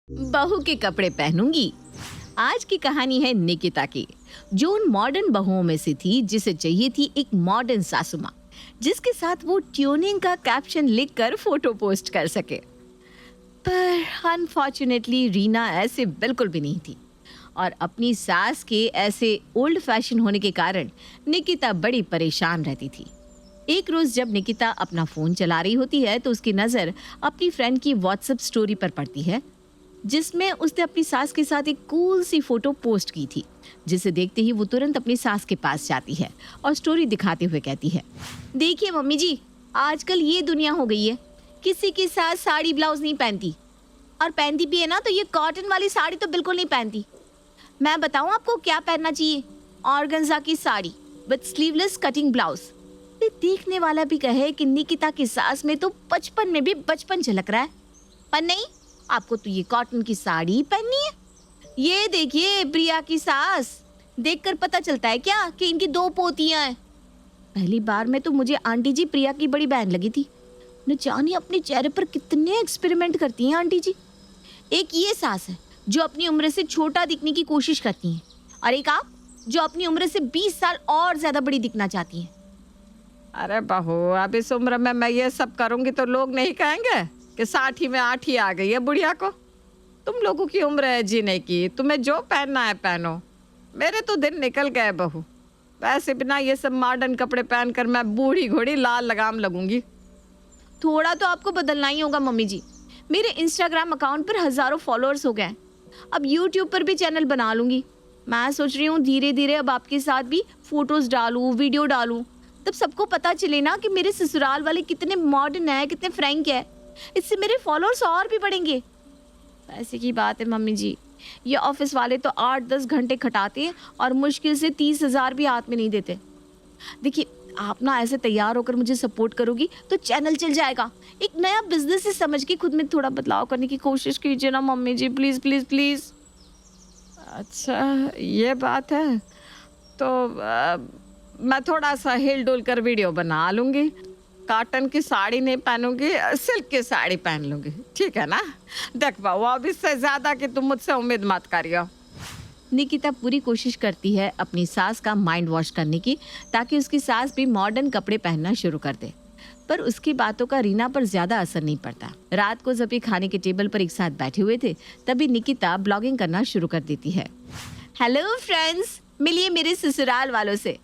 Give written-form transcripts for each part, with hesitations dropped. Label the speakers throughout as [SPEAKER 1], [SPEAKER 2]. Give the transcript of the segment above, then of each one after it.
[SPEAKER 1] बहू के कपड़े पहनूंगी। आज की कहानी है निकिता की, जो उन मॉडर्न बहुओं में से थी जिसे चाहिए थी एक मॉडर्न सासू माँ, जिसके साथ वो ट्यूनिंग का कैप्शन लिखकर फोटो पोस्ट कर सके। पर अनफॉर्चुनेटली रीना ऐसे बिल्कुल भी नहीं थी और अपनी सास के ऐसे ओल्ड फैशन होने के कारण निकिता बड़ी परेशान रहती थी। एक रोज जब निकिता अपना फोन चला रही होती है तो उसकी नजर अपनी फ्रेंड की व्हाट्सएप स्टोरी पर पड़ती है, जिसमें उसने अपनी सास के साथ एक कूल सी फोटो पोस्ट की थी, जिसे देखते ही वो तुरंत अपनी सास के पास जाती है और स्टोरी दिखाते हुए कहती है, देखिए मम्मी जी, आजकल ये दुनिया हो गई है, किसी की सास साड़ी ब्लाउज नहीं पहनती, और पहनती भी है ना तो ये कॉटन वाली साड़ी तो बिल्कुल नहीं पहनती। मैं बताऊं आपको क्या पहनना चाहिए, ऑर्गेन्जा की sari with sleeveless cutting blouse. देखने वाला भी कहे कि निकिता की सास में तो बचपन में भी बचपन झलक रहा है, पर नहीं, आपको तो ये कॉटन की साड़ी पहननी है। ये देखिए प्रिया की सास, देखकर पता चलता है क्या कि इनकी 2 पोतियां हैं। पहली बार में तो मुझे आंटी जी प्रिया की बड़ी बहन लगी थी। न जाने अपने चेहरे पर कितने एक्सपेरिमेंट करती हैं आंटी जी। एक ये सास है जो अपनी उम्र से छोटा दिखने की कोशिश करती हैं, और एक आप जो अपनी उम्र से 20 साल और ज्यादा बड़ी दिखना चाहती हैं।
[SPEAKER 2] अरे बहू, अब इस उम्र में मैं ये सब करूंगी तो लोग नहीं कहेंगे कि 60 में 8 ही आ गई है बुढ़िया को। तुम लोगों की उम्र है जीने की, तुम्हें जो पहनना है पहनो। मेरे तो दिन निकल गए बहू। वैसे बिना ये सब मॉडर्न कपड़े पहनकर मैं बूढ़ी घोड़ी लाल लगाम लगूंगी।
[SPEAKER 1] थोड़ा तो आपको बदलना ही होगा मम्मी जी। मेरे इंस्टाग्राम अकाउंट पर हजारों फॉलोअर्स हो गए। अब यूट्यूब पर भी चैनल बना लूंगी। मैं सोच रही हूँ धीरे धीरे अब आपके साथ भी फोटोज डालूं, वीडियो डालूं, तब सबको पता चले ना कि मेरे ससुराल वाले कितने मॉडर्न है, कितने फ्रैंक है। इससे मेरे फॉलोअर्स और भी बढ़ेंगे। ऐसी की बात है मम्मी जी, ये ऑफिस वाले तो 8-10 घंटे खटाते हैं और मुश्किल से 30,000 भी हाथ में नहीं देते। देखिए, आप ना ऐसे तैयार होकर मुझे सपोर्ट करोगी तो चैनल चल जाएगा। एक नया बिजनेस से समझ के खुद में थोड़ा बदलाव करने की कोशिश कीजिए ना mummy ji, please please please.
[SPEAKER 2] अच्छा ये बात है, तो मैं थोड़ा सा हिल डुल कर वीडियो बना लूंगी। कॉटन की साड़ी नहीं पहनूंगी, सिल्क की साड़ी पहन लूंगी, ठीक है ना। देख पाओ, अब इससे ज्यादा कि तुम मुझसे उम्मीद मत करियो।
[SPEAKER 1] निकिता पूरी कोशिश करती है अपनी सास का माइंड वॉश करने की, ताकि उसकी सास भी मॉडर्न कपड़े पहनना शुरू कर दे। पर उसकी बातों का रीना पर ज्यादा असर नहीं पड़ता। रात को जब ये खाने के टेबल पर एक साथ बैठे हुए थे, तभी निकिता ब्लॉगिंग करना शुरू कर देती है। हेलो फ्रेंड्स, मिलिए मेरे ससुराल वालों से।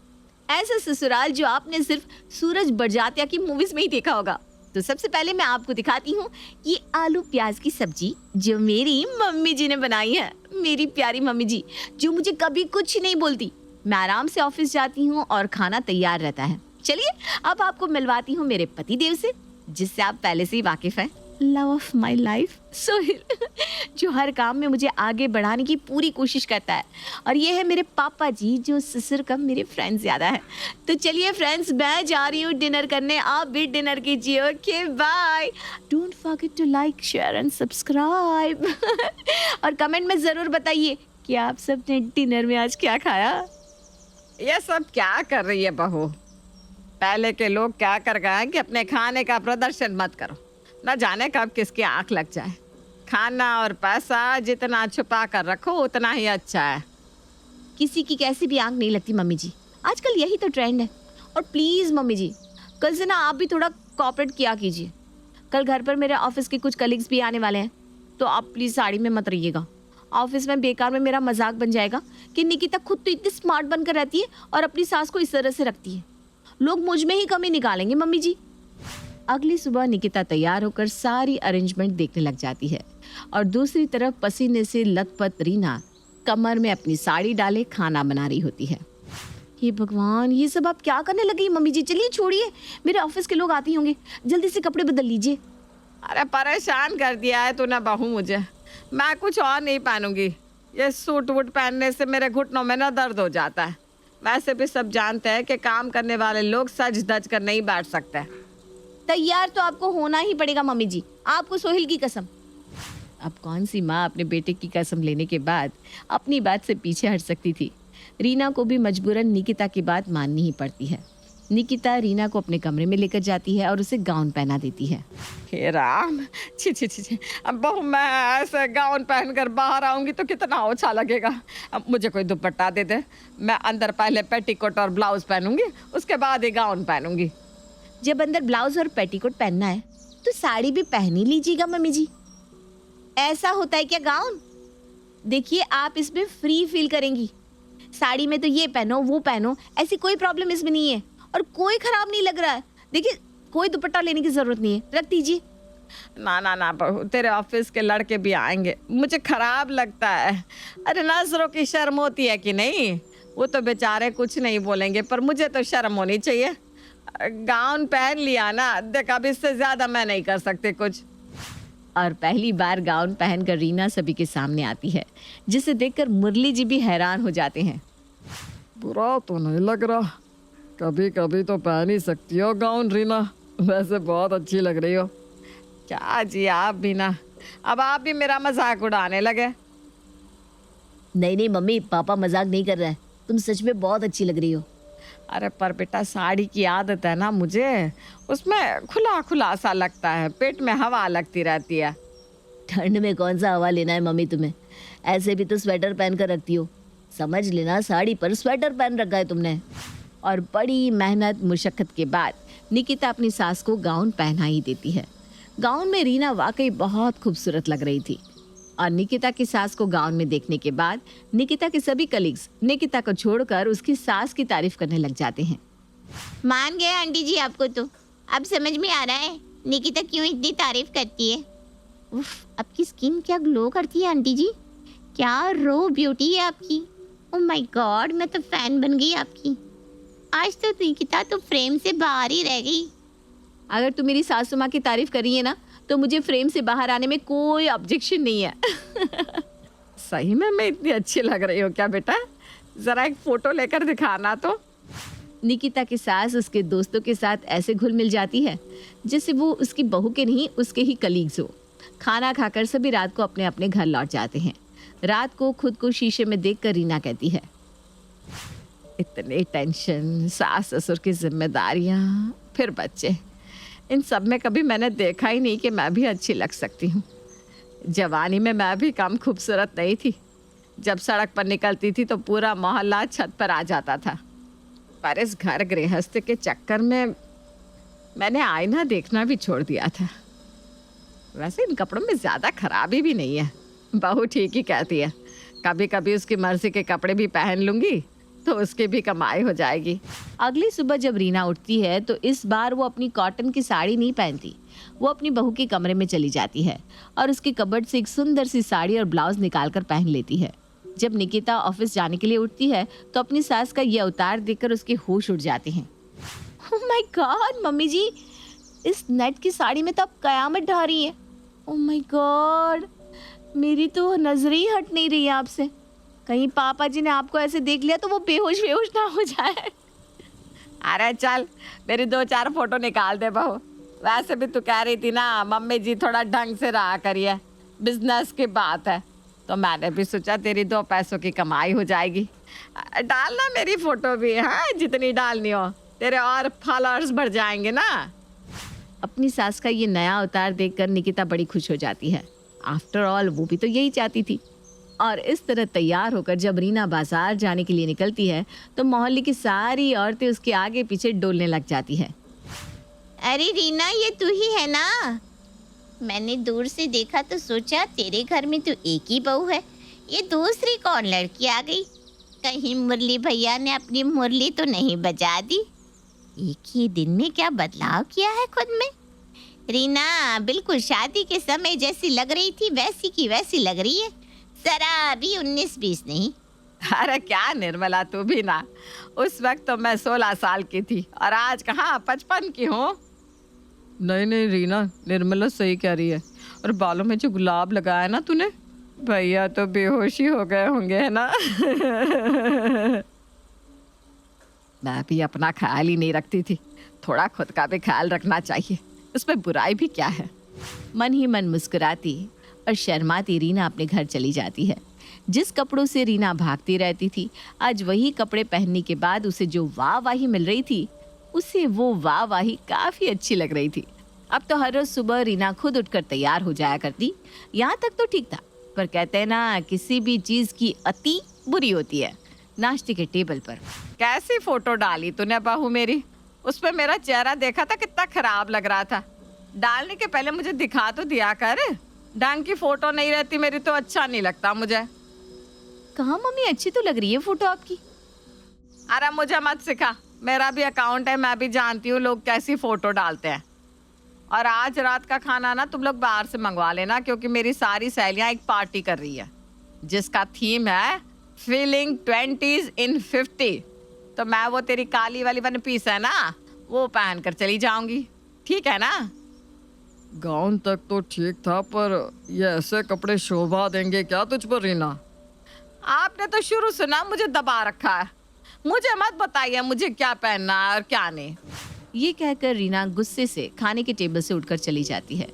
[SPEAKER 1] ऐसा ससुराल जो आपने सिर्फ सूरज बड़जात्या की मूवीज में ही देखा होगा। तो सबसे पहले मैं आपको दिखाती हूँ ये आलू प्याज की सब्जी जो मेरी मम्मी जी ने बनाई है। मेरी प्यारी मम्मी जी जो मुझे कभी कुछ नहीं बोलती। मैं आराम से ऑफिस जाती हूँ और खाना तैयार रहता है। चलिए अब आपको मिलवाती हूँ मेरे पति देव से, जिससे आप पहले से ही वाकिफ हैं। Love of my life Sohil, जो हर काम में मुझे आगे बढ़ाने की पूरी कोशिश करता है। और ये है मेरे पापा जी, जो ससुर कम मेरे फ्रेंड्स ज़्यादा है। तो चलिए फ्रेंड्स, मैं जा रही हूँ डिनर करने, आप भी डिनर कीजिए। Okay bye. Don't forget to like, share and subscribe. और कमेंट में ज़रूर बताइए कि आप सबने डिनर में आज क्या खाया।
[SPEAKER 2] ये सब क्या कर रही है बहू? पहले के लोग क्या कर गए कि अपने खाने का प्रदर्शन मत करो, न जाने कब किसकी आंख लग जाए। खाना और पैसा जितना छुपा कर रखो उतना ही अच्छा है।
[SPEAKER 1] किसी की कैसी भी आंख नहीं लगती मम्मी जी, आजकल यही तो ट्रेंड है। और प्लीज़ मम्मी जी, कल से ना आप भी थोड़ा कोऑपरेट किया कीजिए। कल घर पर मेरे ऑफिस के कुछ कलीग्स भी आने वाले हैं, तो आप प्लीज़ साड़ी में मत रहिएगा। ऑफिस में बेकार में मेरा मजाक बन जाएगा कि निकिता खुद तो इतनी स्मार्ट बनकर रहती है और अपनी सास को इस तरह से रखती है। लोग मुझ में ही कमी निकालेंगे मम्मी जी। अगली सुबह निकिता तैयार होकर सारी अरेंजमेंट देखने लग जाती है और दूसरी तरफ पसीने से लथपथ रीना कमर में अपनी साड़ी डाले खाना बना रही होती है। हे भगवान, ये सब आप क्या करने लगी मम्मी जी? चलिए छोड़िए, मेरे ऑफिस के लोग आते होंगे, जल्दी से कपड़े बदल लीजिए।
[SPEAKER 2] अरे परेशान कर दिया है तूने बहू मुझे। मैं कुछ और नहीं पहनूंगी। ये सूट वूट पहनने से मेरे घुटनों में ना दर्द हो जाता है। वैसे भी सब जानते हैं कि काम करने वाले लोग सज धज कर नहीं बैठ सकते।
[SPEAKER 1] तैयार तो आपको होना ही पड़ेगा मम्मी जी, आपको सोहिल की कसम। अब कौन सी माँ अपने बेटे की कसम लेने के बाद अपनी बात से पीछे हट सकती थी। रीना को भी मजबूरन निकिता की बात माननी ही पड़ती है। निकिता रीना को अपने कमरे में लेकर जाती है और उसे गाउन पहना देती है।
[SPEAKER 2] हे राम, छी छी छी छी। अब बहू मैं ऐसे गाउन पहनकर बाहर आऊंगी तो कितना अच्छा लगेगा। अब मुझे कोई दुपट्टा दे दे, मैं अंदर पहले पेटीकोट और ब्लाउज पहनूंगी, उसके बाद ही गाउन पहनूंगी।
[SPEAKER 1] जब अंदर ब्लाउज और पेटीकोट पहनना है तो साड़ी भी पहन ही लीजिएगा मम्मी जी। ऐसा होता है क्या गाउन? देखिए आप इसमें फ्री फील करेंगी। साड़ी में तो ये पहनो वो पहनो, ऐसी कोई प्रॉब्लम इसमें नहीं है और कोई खराब नहीं लग रहा है। देखिए कोई दुपट्टा लेने की जरूरत नहीं है, रख दीजिए।
[SPEAKER 2] ना ना ना बहू, तेरे ऑफिस के लड़के भी आएंगे, मुझे खराब लगता है। अरे नजरों की शर्म होती है कि नहीं? वो तो बेचारे कुछ नहीं बोलेंगे पर मुझे तो शर्म होनी चाहिए। गाउन पहन लिया ना, देख अब इससे ज्यादा मैं नहीं कर सकती कुछ।
[SPEAKER 1] और पहली बार गाउन पहनकर रीना सभी के सामने आती है, जिसे देखकर मुरली जी भी हैरान हो जाते हैं।
[SPEAKER 2] बुरा तो नहीं लग रहा, कभी कभी तो पहन ही सकती हो गाउन रीना, वैसे बहुत अच्छी लग रही हो। क्या जी आप भी ना, अब आप भी मेरा मजाक उड़ाने लगे।
[SPEAKER 1] नहीं नहीं मम्मी, पापा मजाक नहीं कर रहा है, तुम सच में बहुत अच्छी लग रही हो।
[SPEAKER 2] अरे पर बेटा साड़ी की आदत है ना मुझे, उसमें खुला खुला सा लगता है, पेट में हवा लगती रहती है।
[SPEAKER 1] ठंड में कौन सा हवा लेना है मम्मी तुम्हें, ऐसे भी तो स्वेटर पहन कर रखती हो। समझ लेना साड़ी पर स्वेटर पहन रखा है तुमने। और बड़ी मेहनत मुशक्कत के बाद निकिता अपनी सास को गाउन पहना ही देती है। गाउन में रीना वाकई बहुत खूबसूरत लग रही थी और निकिता की सास को गाउन में देखने के बाद निकिता के सभी कलीग्स निकिता को छोड़कर उसकी सास की तारीफ करने लग जाते हैं।
[SPEAKER 3] मान गए आंटी जी आपको, तो अब समझ में आ रहा है निकिता क्यों इतनी तारीफ करती है। उफ, आपकी स्किन क्या ग्लो करती है आंटी जी, क्या रो ब्यूटी है आपकी। ओह माय गॉड, मैं तो फैन बन गई आपकी। आज तो निकिता तो फ्रेम से बाहर ही रह गई।
[SPEAKER 1] अगर तुम मेरी सासू माँ की तारीफ कर रही है ना, तो मुझे फ्रेम से बाहर आने में कोई ऑब्जेक्शन नहीं है।
[SPEAKER 2] सही में मैं इतनी अच्छी लग रही हूँ क्या बेटा? जरा एक फोटो लेकर दिखाना तो।
[SPEAKER 1] निकिता की सास उसके दोस्तों के साथ ऐसे घुल मिल जाती है जैसे वो उसकी बहू के नहीं उसके ही कलीग्स हो। खाना खाकर सभी रात को अपने अपने घर लौट जाते हैं। रात को खुद को शीशे में देखकर रीना कहती है,
[SPEAKER 2] इतनी टेंशन, सास ससुर की जिम्मेदारियाँ, फिर बच्चे, इन सब में कभी मैंने देखा ही नहीं कि मैं भी अच्छी लग सकती हूँ। जवानी में मैं भी कम खूबसूरत नहीं थी। जब सड़क पर निकलती थी तो पूरा मोहल्ला छत पर आ जाता था। पर इस घर गृहस्थ के चक्कर में मैंने आईना देखना भी छोड़ दिया था। वैसे इन कपड़ों में ज़्यादा खराबी भी नहीं है, बहू ठीक ही कहती है। कभी कभी उसकी मर्जी के कपड़े भी पहन लूँगी तो उसकी भी कमाई हो जाएगी।
[SPEAKER 1] अगली सुबह जब रीना उठती है तो इस बार वो अपनी कॉटन की साड़ी नहीं पहनती। वो अपनी बहू के कमरे में चली जाती है और उसके कबर्ड से एक सुंदर सी साड़ी और ब्लाउज निकाल कर पहन लेती है। जब निकिता ऑफिस जाने के लिए उठती है तो अपनी सास का ये अवतार देखकर उसके होश उड़ जाते हैं। ओह माय गॉड मम्मी जी, इस नेट की साड़ी में तो आप कयामत ढा रही है। ओह माय गॉड, मेरी तो नजर ही हट नहीं रही है आपसे। कहीं पापा जी ने आपको ऐसे देख लिया तो वो बेहोश बेहोश ना हो जाए।
[SPEAKER 2] अरे चल, मेरी 2-4 फोटो निकाल दे बहू। वैसे भी तू कह रही थी ना मम्मी जी थोड़ा ढंग से रहा करिए, बिजनेस की बात है, तो मैंने भी सोचा तेरी 2 पैसों की कमाई हो जाएगी। डालना मेरी फोटो भी, हाँ जितनी डालनी हो, तेरे और फॉलोअर्स बढ़ जाएंगे ना।
[SPEAKER 1] अपनी सास का ये नया अवतार देखकर निकिता बड़ी खुश हो जाती है। आफ्टर ऑल वो भी तो यही चाहती थी। और इस तरह तैयार होकर जब रीना बाजार जाने के लिए निकलती है तो मोहल्ले की सारी औरतें उसके आगे पीछे डोलने लग जाती है।
[SPEAKER 3] अरे रीना, ये तू ही है ना? मैंने दूर से देखा तो सोचा तेरे घर में तो एक ही बहू है, ये दूसरी कौन लड़की आ गई? कहीं मुरली भैया ने अपनी मुरली तो नहीं बजा दी? एक ही दिन में क्या बदलाव किया है खुद में। रीना बिल्कुल शादी के समय जैसी लग रही थी वैसी की वैसी लग रही है, जरा भी 19-20 नहीं।
[SPEAKER 2] अरे क्या निर्मला, तू भी ना, उस वक्त तो मैं 16 साल की थी और आज कहाँ 55 की हूँ। नहीं नहीं रीना, निर्मला सही कह रही है। और बालों में जो गुलाब लगाया ना तूने, भैया तो बेहोशी हो गए होंगे है ना। मैं भी अपना ख्याल ही नहीं रखती थी, थोड़ा खुद का भी ख्याल रखना चाहिए, उसमें बुराई भी क्या है।
[SPEAKER 1] मन ही मन मुस्कुराती और शर्माती रीना अपने घर चली जाती है। जिस कपड़ों से रीना भागती रहती थी, आज वही कपड़े पहनने के बाद उसे जो वाहवाही मिल रही थी उसे वो वाहवाही काफी अच्छी लग रही थी। अब तो हर रोज सुबह रीना खुद उठकर तैयार हो जाया करती। यहाँ तक तो ठीक था, पर कहते हैं ना, किसी भी चीज की अति बुरी होती है। नाश्ते के टेबल पर
[SPEAKER 2] कैसी फोटो डाली तूने बहू मेरी? उसमें मेरा चेहरा देखा था, कितना खराब लग रहा था। डालने के पहले मुझे दिखा तो दिया कर। ढंग की फोटो नहीं रहती मेरी तो अच्छा नहीं लगता मुझे।
[SPEAKER 1] कहाँ मम्मी, अच्छी तो लग रही है फोटो आपकी।
[SPEAKER 2] अरे मुझे मत सिखा, मेरा भी अकाउंट है, मैं भी जानती हूँ लोग कैसी फोटो डालते हैं। और आज रात का खाना ना तुम लोग बाहर से मंगवा लेना, क्योंकि मेरी सारी सहेलियां एक पार्टी कर रही है जिसका थीम है फीलिंग 20s in 50। तो मैं वो तेरी काली वाली वन पीस है ना, वो पहन कर चली जाऊंगी, ठीक है ना? गाउन तक तो ठीक था, पर ये ऐसे कपड़े शोभा देंगे क्या तुझ पर रीना? आपने तो शुरू से ना मुझे दबा रखा है। मुझे मत बताइए मुझे क्या पहनना है और क्या नहीं।
[SPEAKER 1] ये कहकर रीना गुस्से से खाने के टेबल से उठकर चली जाती है।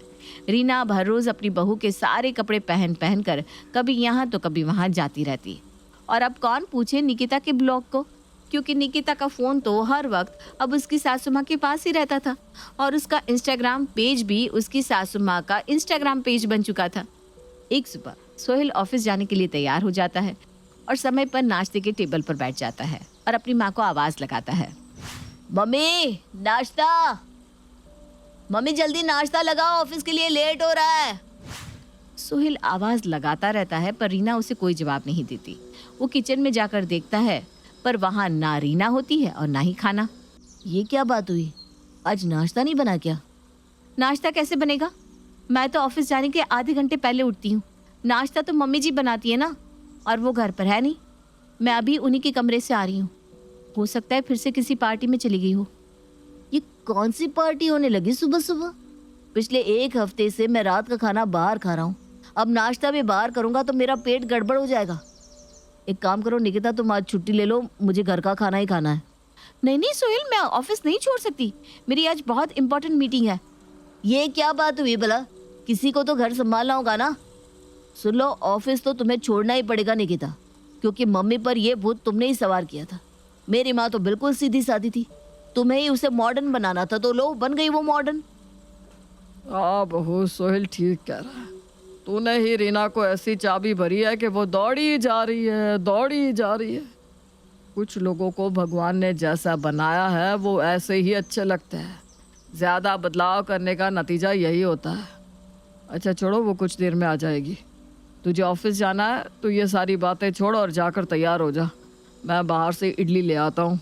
[SPEAKER 1] रीना हर रोज अपनी बहू के सारे कपड़े पहन पहन कर कभी यहाँ तो कभी वहाँ जाती रहती। और अब कौन पूछे निकिता के ब्लॉग को, क्योंकि निकिता का फ़ोन तो हर वक्त अब उसकी सासू माँ के पास ही रहता था और उसका इंस्टाग्राम पेज भी उसकी सासू माँ का इंस्टाग्राम पेज बन चुका था। एक सुबह सोहेल ऑफिस जाने के लिए तैयार हो जाता है और समय पर नाश्ते के टेबल पर बैठ जाता है और अपनी माँ को आवाज़ लगाता है, मम्मी नाश्ता, मम्मी जल्दी नाश्ता लगाओ, ऑफिस के लिए लेट हो रहा है। सोहेल आवाज़ लगाता रहता है पर रीना उसे कोई जवाब नहीं देती। वो किचन में जाकर देखता है पर वहाँ ना रीना होती है और ना ही खाना। ये क्या बात हुई, आज नाश्ता नहीं बना क्या? नाश्ता कैसे बनेगा, मैं तो ऑफिस जाने के आधे घंटे पहले उठती हूँ। नाश्ता तो मम्मी जी बनाती है ना, और वो घर पर है नहीं। मैं अभी उन्हीं के कमरे से आ रही हूँ। हो सकता है फिर से किसी पार्टी में चली गई हो। ये कौन सी पार्टी होने लगी सुबह सुबह? पिछले 1 हफ्ते से मैं रात का खाना बाहर खा रहा हूँ, अब नाश्ता भी बाहर करूँगा तो मेरा पेट गड़बड़ हो जाएगा। एक काम करो निकिता, तुम आज छुट्टी ले लो, मुझे घर का खाना ही खाना है। नहीं नहीं सोहेल, मैं ऑफिस नहीं छोड़ सकती, मेरी आज बहुत इंपॉर्टेंट मीटिंग है। ये क्या बात हुई भला, किसी को तो घर संभालना होगा ना। सुन लो, ऑफिस तो तुम्हें छोड़ना ही पड़ेगा निकिता, क्योंकि मम्मी पर यह भूत तुमने ही सवार किया था। मेरी माँ तो बिल्कुल सीधी सादी थी, तुम्हें ही उसे मॉडर्न बनाना था, तो लो बन गई वो मॉडर्न।
[SPEAKER 2] बहू सोहेल ठीक कह रहा है, तूने ही रीना को ऐसी चाबी भरी है कि वो दौड़ी जा रही है, दौड़ी जा रही है। कुछ लोगों को भगवान ने जैसा बनाया है वो ऐसे ही अच्छे लगते हैं, ज़्यादा बदलाव करने का नतीजा यही होता है। अच्छा छोड़ो, वो कुछ देर में आ जाएगी। तुझे ऑफिस जाना है तो ये सारी बातें छोड़ और जाकर तैयार हो जा, मैं बाहर से इडली ले आता हूँ।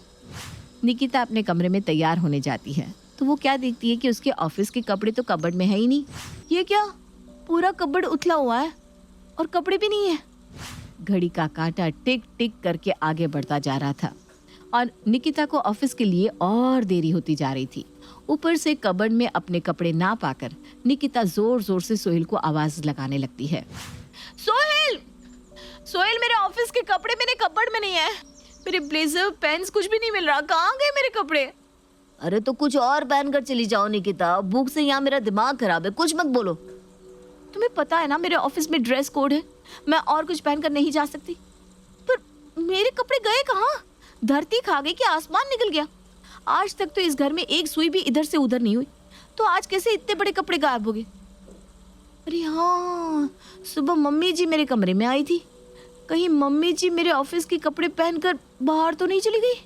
[SPEAKER 1] निकिता अपने कमरे में तैयार होने जाती है तो वो क्या देखती है कि उसके ऑफिस के कपड़े तो कबर्ड में है ही नहीं। ये क्या, पूरा कबर्ड उथला हुआ है और कपड़े भी नहीं है। घड़ी का कांटा टिक टिक करके आगे बढ़ता जा रहा था और निकिता को ऑफिस के लिए और देरी होती जा रही थी। ऊपर से कबर्ड में अपने कपड़े ना पाकर निकिता जोर जोर से सोहेल को आवाज लगाने लगती है, सोहेल सोहेल, मेरे ऑफिस के कपड़े मेरे कबर्ड में नहीं है, मेरे ब्लेजर पेंस कुछ भी नहीं मिल रहा, कहाँ गए मेरे कपड़े? अरे तो कुछ और पहन कर चली जाओ निकिता, भूख से यहाँ मेरा दिमाग खराब है, कुछ मत बोलो। तुम्हें पता है ना मेरे ऑफिस में ड्रेस कोड है, मैं और कुछ पहनकर नहीं जा सकती। पर मेरे कपड़े गए कहाँ? धरती खा गई कि आसमान निकल गया? आज तक तो इस घर में एक सुई भी इधर से उधर नहीं हुई, तो आज कैसे इतने बड़े कपड़े गायब हो गए? अरे हाँ, सुबह मम्मी जी मेरे कमरे में आई थी, कहीं मम्मी जी मेरे ऑफिस के कपड़े पहनकर बाहर तो नहीं चली गई?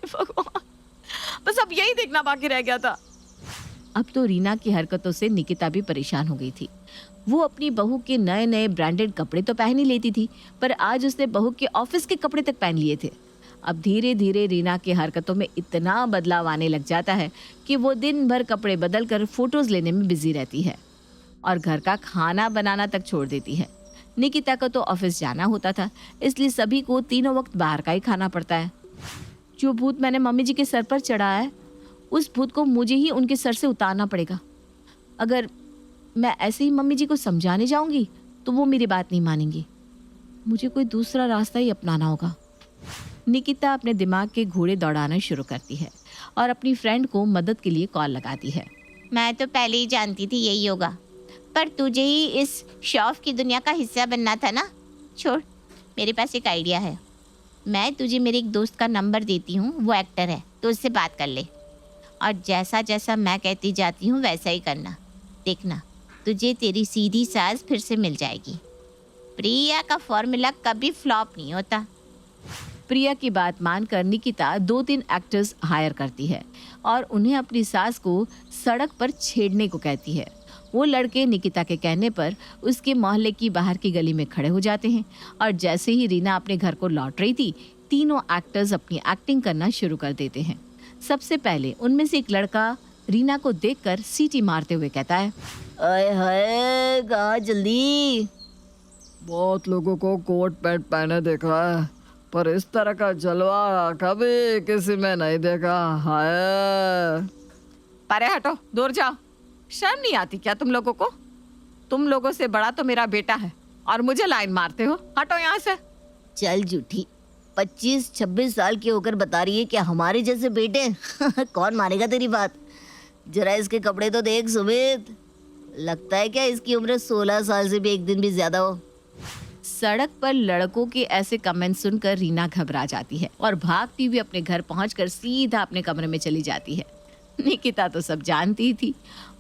[SPEAKER 1] भगवान, बस अब यही देखना बाकी रह गया था। अब तो रीना की हरकतों से निकिता भी परेशान हो गई थी। वो अपनी बहू के नए नए ब्रांडेड कपड़े तो पहन ही लेती थी, पर आज उसने बहू के ऑफिस के कपड़े तक पहन लिए थे। अब धीरे धीरे रीना की हरकतों में इतना बदलाव आने लग जाता है कि वो दिन भर कपड़े बदल कर फोटोज लेने में बिजी रहती है और घर का खाना बनाना तक छोड़ देती है। निकिता को तो ऑफिस जाना होता था, इसलिए सभी को तीनों वक्त बाहर का ही खाना पड़ता है। जो भूत मैंने मम्मी जी के सर पर चढ़ाया है, उस भूत को मुझे ही उनके सर से उतारना पड़ेगा। अगर मैं ऐसे ही मम्मी जी को समझाने जाऊंगी तो वो मेरी बात नहीं मानेंगी, मुझे कोई दूसरा रास्ता ही अपनाना होगा। निकिता अपने दिमाग के घोड़े दौड़ाना शुरू करती है और अपनी फ्रेंड को मदद के लिए कॉल लगाती है।
[SPEAKER 3] मैं तो पहले ही जानती थी यही होगा, पर तुझे ही इस शौफ की दुनिया का हिस्सा बनना था ना। छोड़, मेरे पास एक आइडिया है। मैं तुझे मेरे एक दोस्त का नंबर देती हूँ, वो एक्टर है, तो उससे बात कर ले। और जैसा जैसा मैं कहती जाती हूँ वैसा ही करना। देखना, तुझे तेरी सीधी सास फिर से मिल जाएगी। प्रिया का फॉर्मूला कभी फ्लॉप नहीं होता।
[SPEAKER 1] प्रिया की बात मानकर निकिता 2-3 एक्टर्स हायर करती है और उन्हें अपनी सास को सड़क पर छेड़ने को कहती है। वो लड़के निकिता के कहने पर उसके मोहल्ले की बाहर की गली में खड़े हो जाते हैं और जैसे ही रीना अपने घर को लौट रही थी, तीनों एक्टर्स अपनी एक्टिंग करना शुरू कर देते हैं। सबसे पहले उनमें से एक लड़का रीना को देखकर सीटी मारते हुए कहता है, अरे हाय कहाँ जल्दी।
[SPEAKER 2] बहुत लोगों को कोट पैंट पहने देखा है, पर इस तरह का जलवा कभी किसी में नहीं देखा। हाय, परे हटो, दूर जाओ। शर्म नहीं आती क्या तुम लोगों को? तुम लोगों से बड़ा तो मेरा बेटा है और मुझे लाइन मारते हो। हटो यहाँ से।
[SPEAKER 1] चल झूठी, 25-26 साल की होकर बता रही है क्या हमारे जैसे बेटे? कौन मानेगा तेरी बात? जरा इसके कपड़े तो देख सुमित, लगता है क्या इसकी उम्र 16 साल से भी एक दिन भी ज्यादा हो। सड़क पर लड़कों के ऐसे कमेंट सुनकर रीना घबरा जाती है और भागती हुई अपने घर पहुंचकर सीधा अपने कमरे में चली जाती है। निकिता तो सब जानती ही थी।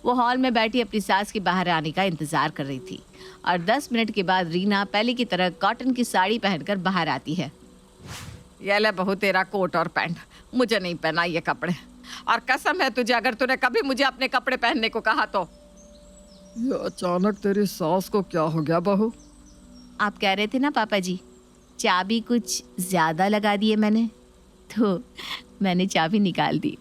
[SPEAKER 1] वो हॉल में बैठी अपनी सास के बाहर आने का इंतजार कर रही थी और 10 मिनट के बाद रीना पहले की तरह कॉटन की साड़ी पहनकर बाहर आती है।
[SPEAKER 2] ये ले बहू तेरा कोट और पैंट, मुझे नहीं पहना ये कपड़े, और कसम है तुझे अगर तूने कभी मुझे अपने कपड़े पहनने को कहा तो। ये अचानक तेरी सास को क्या हो गया बहू?
[SPEAKER 1] आप कह रहे थे ना पापा जी, चाबी कुछ ज्यादा लगा दी है मैंने, तो मैंने चाबी निकाल दी।